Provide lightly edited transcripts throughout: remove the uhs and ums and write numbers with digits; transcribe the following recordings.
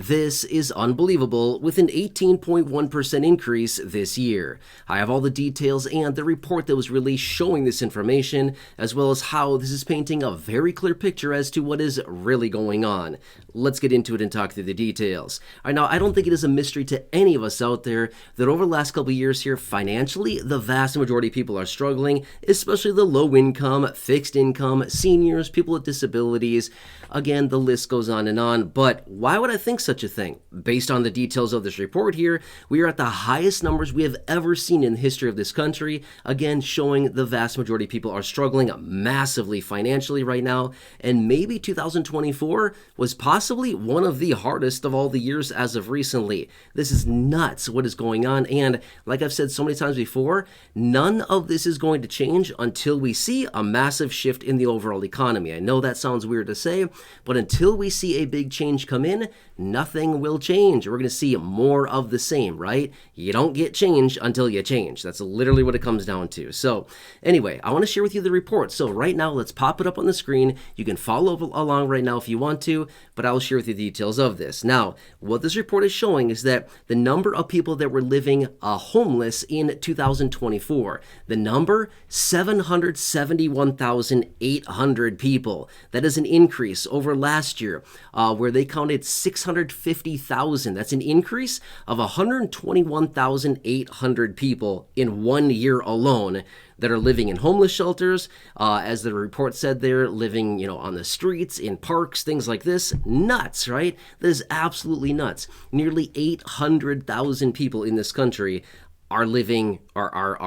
This is unbelievable with an 18.1% increase this year. I have all the details and the report that was released showing this information, as well as how this is painting a very clear picture as to what is really going on. Let's get into it and talk through the details. All right, now, I don't think it is a mystery to any of us out there that over the last couple of years here, financially, the vast majority of people are struggling, especially the low income, fixed income, seniors, people with disabilities. Again, the list goes on and on, but why would I think such a thing? Based on the details of this report here, we are at the highest numbers we have ever seen in the history of this country, again showing the vast majority of people are struggling massively financially right now, and maybe 2024 was possibly one of the hardest of all the years as of recently. This is nuts what is going on, and like I've said so many times before, none of this is going to change until we see a massive shift in the overall economy. I know that sounds weird to say, but until we see a big change come in, nothing will change. We're going to see more of the same, right? You don't get change until you change. That's literally what it comes down to. So anyway, I want to share with you the report. So right now, let's pop it up on the screen. You can follow along right now if you want to, but I'll share with you the details of this. Now, what this report is showing is that the number of people that were living homeless in 2024, the number 771,800 people. That is an increase over last year, where they counted 650,000. That's an increase of 121,800 people in 1 year alone that are living in homeless shelters, as the report said, they're living, on the streets, in parks, things like this. Nuts, right? This is absolutely nuts. Nearly 800,000 people in this country are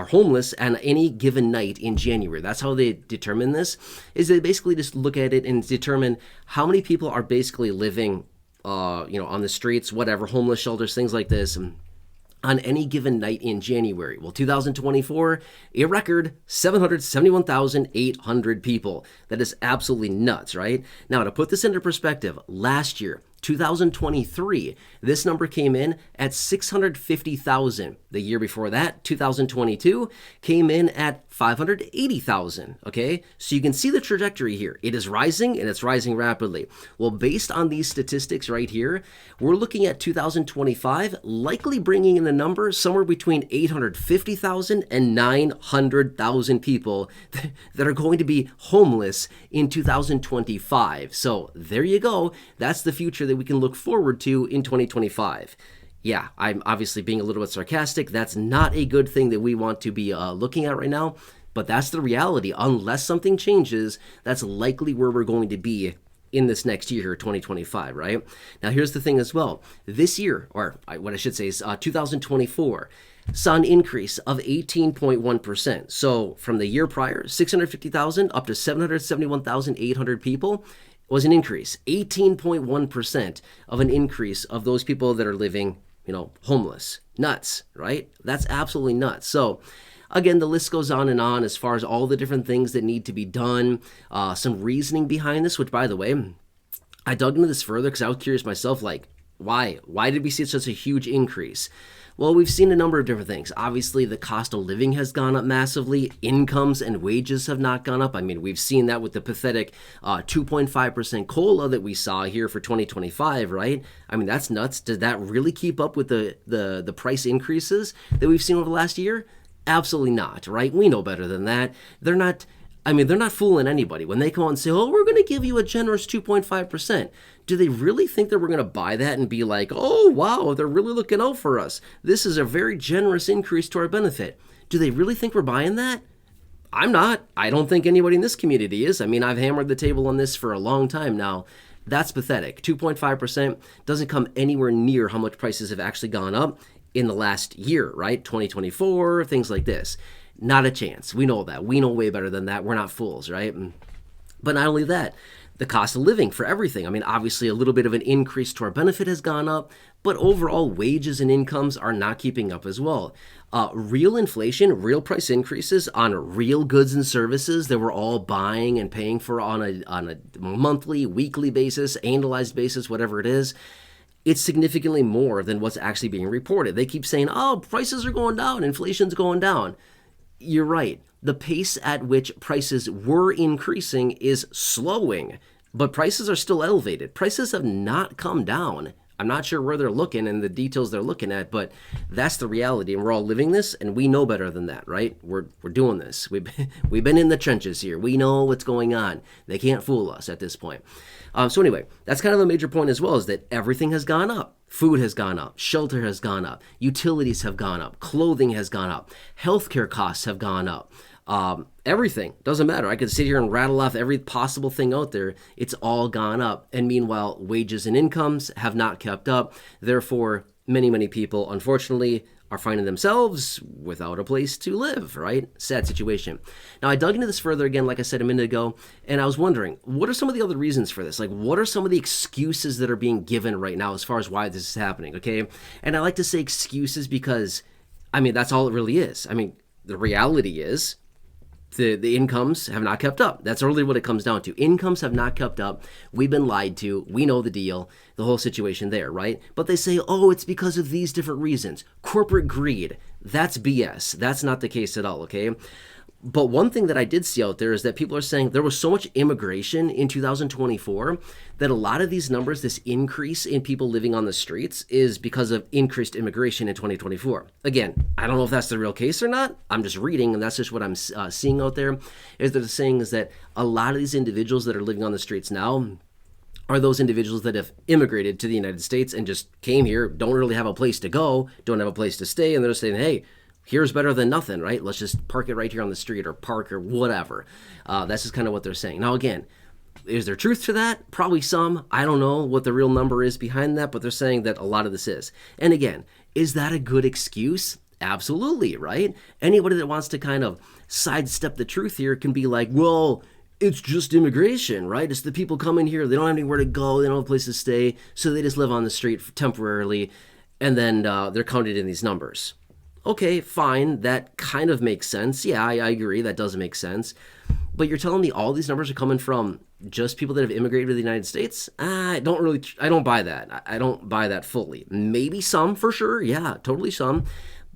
homeless on any given night in January. That's how they determine this, is they basically just look at it and determine how many people are basically living, on the streets, whatever, homeless shelters, things like this, on any given night in January. Well, 2024, a record 771,800 people. That is absolutely nuts, right? Now, to put this into perspective, last year, 2023, this number came in at 650,000. The year before that, 2022, came in at 580,000, okay? So you can see the trajectory here. It is rising, and it's rising rapidly. Well, based on these statistics right here, we're looking at 2025 likely bringing in a number somewhere between 850,000 and 900,000 people that are going to be homeless in 2025. So there you go. That's the future that we can look forward to in 2025. Yeah, I'm obviously being a little bit sarcastic. That's not a good thing that we want to be looking at right now, but that's the reality. Unless something changes, that's likely where we're going to be in this next year, 2025, right? Now, here's the thing as well. This year, or what I should say is 2024, saw an increase of 18.1%. So from the year prior, 650,000 up to 771,800 people, was an increase, 18.1% of an increase of those people that are living, homeless. Nuts, right? That's absolutely nuts. So again, the list goes on and on as far as all the different things that need to be done, some reasoning behind this, which, by the way, I dug into this further because I was curious myself, like, why? Why did we see such a huge increase? Well, we've seen a number of different things. Obviously, the cost of living has gone up massively. Incomes and wages have not gone up. I mean, we've seen that with the pathetic 2.5% COLA that we saw here for 2025, right? I mean, that's nuts. Did that really keep up with the price increases that we've seen over the last year? Absolutely not, right? We know better than that. They're not fooling anybody. When they come out and say, oh, we're going to give you a generous 2.5%, do they really think that we're going to buy that and be like, oh, wow, they're really looking out for us? This is a very generous increase to our benefit. Do they really think we're buying that? I'm not. I don't think anybody in this community is. I mean, I've hammered the table on this for a long time now. That's pathetic. 2.5% doesn't come anywhere near how much prices have actually gone up in the last year, right? 2024, things like this. Not a chance. We know that. We know way better than that. We're not fools, right? But not only that, the cost of living for everything. I mean, obviously a little bit of an increase to our benefit has gone up, but overall wages and incomes are not keeping up as well. Real inflation, real price increases on real goods and services that we're all buying and paying for on a monthly, weekly basis, annualized basis, whatever it is, it's significantly more than what's actually being reported. They keep saying, oh, prices are going down, inflation's going down. You're right. The pace at which prices were increasing is slowing, but prices are still elevated. Prices have not come down. I'm not sure where they're looking and the details they're looking at, but that's the reality, and we're all living this, and we know better than that, right? We're doing this. We've been in the trenches here. We know what's going on. They can't fool us at this point. So anyway, that's kind of a major point as well, is that everything has gone up. Food has gone up, shelter has gone up, utilities have gone up, clothing has gone up, healthcare costs have gone up. Everything doesn't matter. I could sit here and rattle off every possible thing out there. It's all gone up. And meanwhile, wages and incomes have not kept up. Therefore, many people, unfortunately, are finding themselves without a place to live, right? Sad situation. Now, I dug into this further again, like I said a minute ago, and I was wondering, what are some of the other reasons for this? Like, what are some of the excuses that are being given right now as far as why this is happening, okay? And I like to say excuses because, I mean, that's all it really is. I mean, the reality is the incomes have not kept up. That's really what it comes down to. Incomes have not kept up. We've been lied to. We know the deal, the whole situation there, right? But they say, oh, it's because of these different reasons. Corporate greed. That's BS. That's not the case at all, okay? But one thing that I did see out there is that people are saying there was so much immigration in 2024 that a lot of these numbers, this increase in people living on the streets, is because of increased immigration in 2024. Again, I don't know if that's the real case or not. I'm just reading, and that's just what I'm seeing out there, is that the saying is that a lot of these individuals that are living on the streets now are those individuals that have immigrated to the United States and just came here, don't really have a place to go, don't have a place to stay, and they're saying, hey, here's better than nothing, right? Let's just park it right here on the street or park or whatever. That's just kind of what they're saying. Now, again, is there truth to that? Probably some. I don't know what the real number is behind that, but they're saying that a lot of this is. And again, is that a good excuse? Absolutely, right? Anybody that wants to kind of sidestep the truth here can be like, well, it's just immigration, right? It's the people coming here. They don't have anywhere to go. They don't have a place to stay. So they just live on the street temporarily. And then they're counted in these numbers. Okay, fine, that kind of makes sense. Yeah, I agree, that does make sense. But you're telling me all these numbers are coming from just people that have immigrated to the United States? I don't buy that. I don't buy that fully. Maybe some, for sure, yeah, totally some.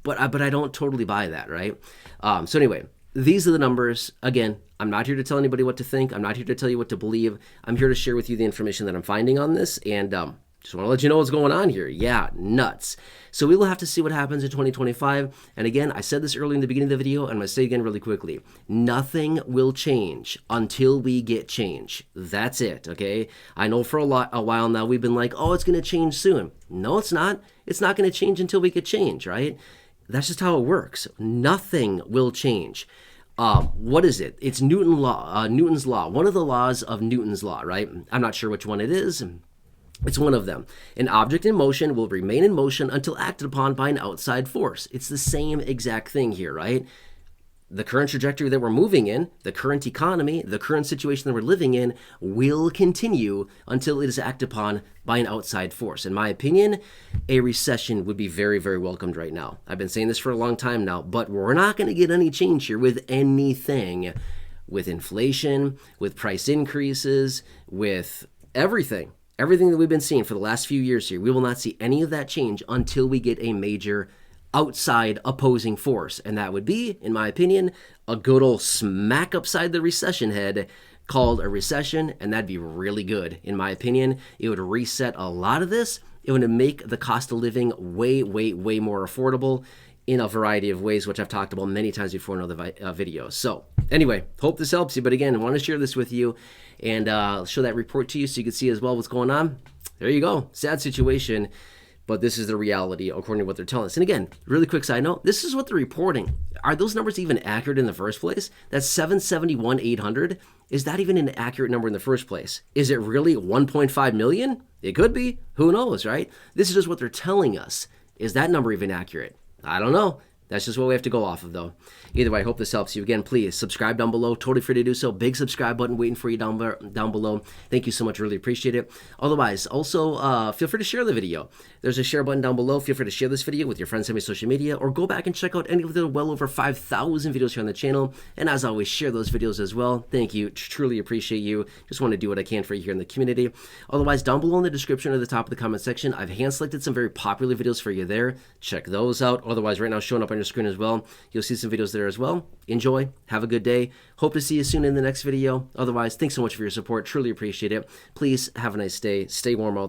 But I don't totally buy that, right? So anyway, these are the numbers. Again, I'm not here to tell anybody what to think. I'm not here to tell you what to believe. I'm here to share with you the information that I'm finding on this, and just want to let you know what's going on here. Yeah, nuts. So we will have to see what happens in 2025. And again, I said this early in the beginning of the video, and I'm going to say it again really quickly. Nothing will change until we get change. That's it, okay? I know for a while now we've been like, oh, it's going to change soon. No, it's not. It's not going to change until we get change, right? That's just how it works. Nothing will change. What is it? It's Newton's law. One of the laws of Newton's law, right? I'm not sure which one it is. It's one of them. An object in motion will remain in motion until acted upon by an outside force. It's the same exact thing here, right? The current trajectory that we're moving in, the current economy, the current situation that we're living in will continue until it is acted upon by an outside force. In my opinion, a recession would be very, very welcomed right now. I've been saying this for a long time now, but we're not going to get any change here with anything, with inflation, with price increases, with everything. Everything that we've been seeing for the last few years here, we will not see any of that change until we get a major outside opposing force. And that would be, in my opinion, a good old smack upside the recession head called a recession. And that'd be really good, in my opinion. It would reset a lot of this. It would make the cost of living way more affordable in a variety of ways, which I've talked about many times before in other videos. So anyway, hope this helps you. But again, I want to share this with you and show that report to you so you can see as well what's going on. There you go. Sad situation, but this is the reality according to what they're telling us. And again, really quick side note, this is what they're reporting. Are those numbers even accurate in the first place? That's 771,800. Is that even an accurate number in the first place? Is it really 1.5 million? It could be. Who knows, right? This is just what they're telling us. Is that number even accurate? I don't know. That's just what we have to go off of, though. Either way, I hope this helps you. Again, please subscribe down below. Totally free to do so. Big subscribe button waiting for you down below. Thank you so much. Really appreciate it. Otherwise, also feel free to share the video. There's a share button down below. Feel free to share this video with your friends on social media, or go back and check out any of the well over 5,000 videos here on the channel. And as always, share those videos as well. Thank you. Truly appreciate you. Just want to do what I can for you here in the community. Otherwise, down below in the description or the top of the comment section, I've hand selected some very popular videos for you there. Check those out. Otherwise, right now showing up on your screen as well. You'll see some videos there as well. Enjoy. Have a good day. Hope to see you soon in the next video. Otherwise, thanks so much for your support. Truly appreciate it. Please have a nice day. Stay warm out